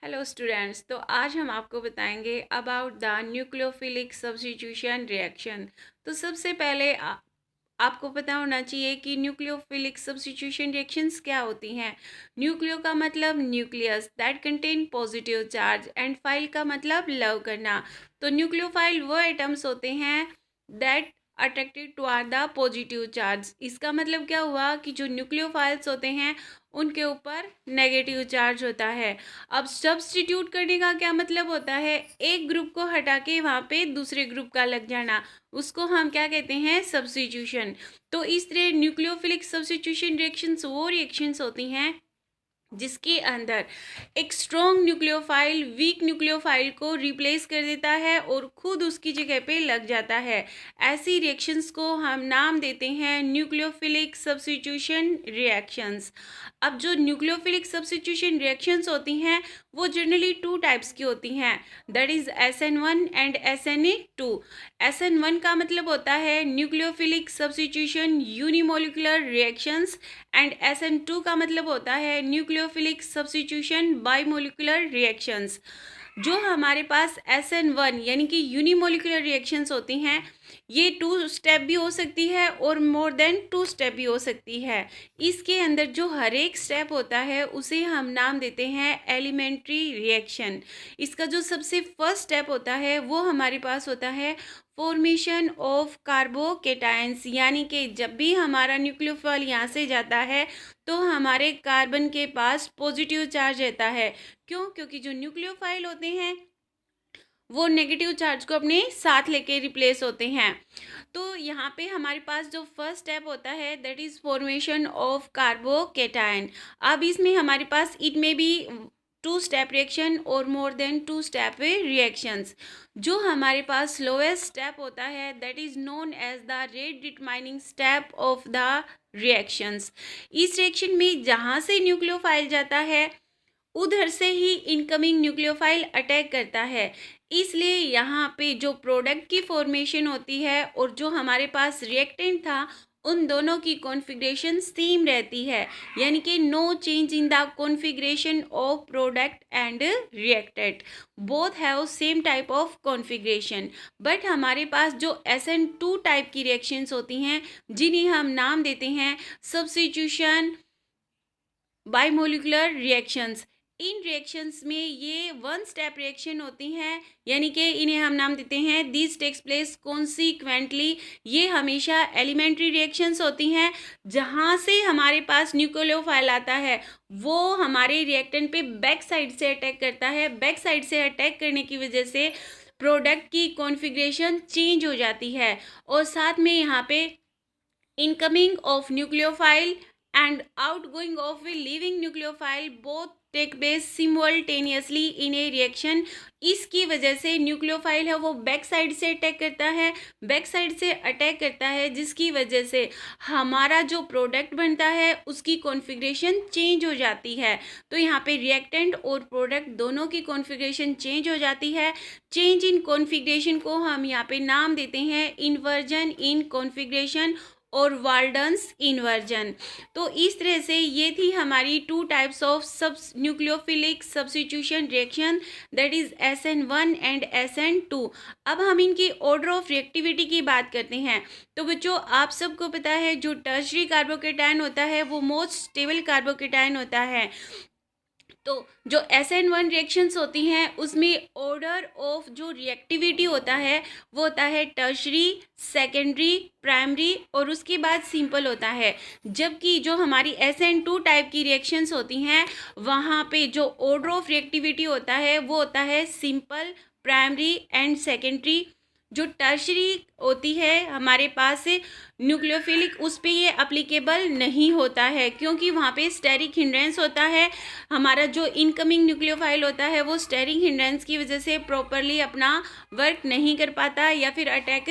Hello students. तो आज हम आपको बताएंगे about the nucleophilic substitution reaction. तो सबसे पहले आपको पता होना चाहिए कि न्यूक्लियोफिलिक सब्स्टिट्यूशन रिएक्शंस क्या होती हैं। न्यूक्लियो का मतलब nucleus that contain positive charge and file का मतलब लव करना। तो न्यूक्लियोफाइल वो एटम्स होते हैं that attracted toward the positive charge. इसका मतलब क्या हुआ कि जो न्यूक्लियोफाइल्स होते हैं उनके ऊपर नेगेटिव चार्ज होता है। अब सब्स्टिट्यूट करने का क्या मतलब होता है, एक ग्रुप को हटा के वहाँ पे दूसरे ग्रुप का लग जाना, उसको हम क्या कहते हैं, सब्स्टिट्यूशन। तो इस तरह न्यूक्लियोफिलिक सब्स्टिट्यूशन रिएक्शंस वो रिएक्शंस होती हैं जिसके अंदर एक स्ट्रॉन्ग न्यूक्लियोफाइल वीक न्यूक्लियोफाइल को रिप्लेस कर देता है और खुद उसकी जगह पे लग जाता है। ऐसी रिएक्शंस को हम नाम देते हैं न्यूक्लियोफिलिक सब्स्टिट्यूशन रिएक्शंस। अब जो न्यूक्लियोफिलिक सब्स्टिट्यूशन रिएक्शंस होती हैं वो जनरली टू टाइप्स की होती हैं, that is SN1 and SNA2। SN1 का मतलब होता है nucleophilic substitution unimolecular reactions and SN2 का मतलब होता है न्यूक्लियोफिलिक सब्स्टिट्यूशन बाइमोलिकुलर रिएक्शंस। जो हमारे पास SN1 यानी कि यूनिमोलिकुलर रिएक्शंस होती हैं ये 2 स्टेप भी हो सकती है और मोर देन 2 स्टेप भी हो सकती है। इसके अंदर जो हर एक स्टेप होता है उसे हम नाम देते हैं एलिमेंट्री रिएक्शन। इसका जो सबसे फर्स्ट स्टेप होता है वो हमारे पास होता है फॉर्मेशन ऑफ कार्बोकेटायंस, यानी कि जब भी हमारा न्यूक्लियोफाइल यहाँ से जाता है तो हमारे कार्बन के पास पॉजिटिव चार्ज रहता है। क्यों? क्योंकि जो न्यूक्लियोफाइल होते हैं वो नेगेटिव चार्ज को अपने साथ लेके रिप्लेस होते हैं। तो यहाँ पे हमारे पास जो फर्स्ट स्टेप होता है that is formation of carbocation. अब इसमें हमारे पास इट में बी 2 स्टेप रिएक्शन और मोर देन 2 स्टेप रिएक्शंस। जो हमारे पास स्लोएस्ट स्टेप होता है that is known as the rate determining step of the reactions. इस रिएक्शन में जहाँ से न्यूक्लियोफाइल जाता है उधर से ही इनकमिंग न्यूक्लियोफाइल अटैक करता है। इसलिए यहाँ पे जो प्रोडक्ट की फॉर्मेशन होती है और जो हमारे पास रिएक्टेंट था उन दोनों की कॉन्फ़िगरेशन सेम रहती है, यानी कि no change in the configuration of product and reactant, both have same type of configuration. But हमारे पास जो SN2 टाइप की रिएक्शंस होती हैं जिन्हें हम नाम देते हैं सब्स्टिट्यूशन बाइमोलिकुलर रिएक्शंस, इन रिएक्शंस में ये 1 स्टेप रिएक्शन होती हैं, यानी कि इन्हें हम नाम देते हैं दिस टेक्स प्लेस कॉन्सिक्वेंटली। ये हमेशा एलिमेंट्री रिएक्शंस होती हैं। जहाँ से हमारे पास न्यूक्लियोफाइल आता है वो हमारे रिएक्टेंट पे बैक साइड से अटैक करता है। बैक साइड से अटैक करने की वजह से प्रोडक्ट की कॉन्फ़िगरेशन चेंज हो जाती है और साथ में यहाँ पे incoming of nucleophile and outgoing of a living nucleophile both take place simultaneously in a reaction। इसकी वजह से न्यूक्लियोफाइल है वो बैक साइड से अटैक करता है, बैक साइड से अटैक करता है जिसकी वजह से हमारा जो प्रोडक्ट बनता है उसकी कॉन्फ़िगरेशन चेंज हो जाती है। तो यहाँ पे रिएक्टेंट और प्रोडक्ट दोनों की कॉन्फ़िगरेशन चेंज हो जाती है। चेंज इन कॉन्फ़िगरेशन को हम यहाँ पे नाम देते हैं इन्वर्जन इन कॉन्फ़िगरेशन और वाल्डन्स इन्वर्जन। तो इस तरह से ये थी हमारी 2 types of nucleophilic substitution reaction, that is SN1 and SN2। अब हम इनकी ऑर्डर ऑफ रिएक्टिविटी की बात करते हैं। तो बच्चों आप सबको पता है जो टर्शरी कार्बोकेटायन होता है वो मोस्ट स्टेबल कार्बोकेटायन होता है। तो जो SN1 रिएक्शंस होती हैं उसमें ऑर्डर ऑफ जो रिएक्टिविटी होता है वो होता है टर्शरी, सेकेंडरी, प्राइमरी और उसके बाद सिंपल होता है। जबकि जो हमारी SN2 टाइप की रिएक्शंस होती हैं वहाँ पे जो ऑर्डर ऑफ रिएक्टिविटी होता है वो होता है सिंपल, प्राइमरी एंड सेकेंडरी। जो टर्शरी होती है हमारे पास न्यूक्लियोफिलिक उस पे ये अप्लीकेबल नहीं होता है क्योंकि वहाँ पे स्टेरिक हिंड्रेंस होता है। हमारा जो इनकमिंग न्यूक्लियोफाइल होता है वो स्टेरिक हिंड्रेंस की वजह से प्रॉपरली अपना वर्क नहीं कर पाता या फिर अटैक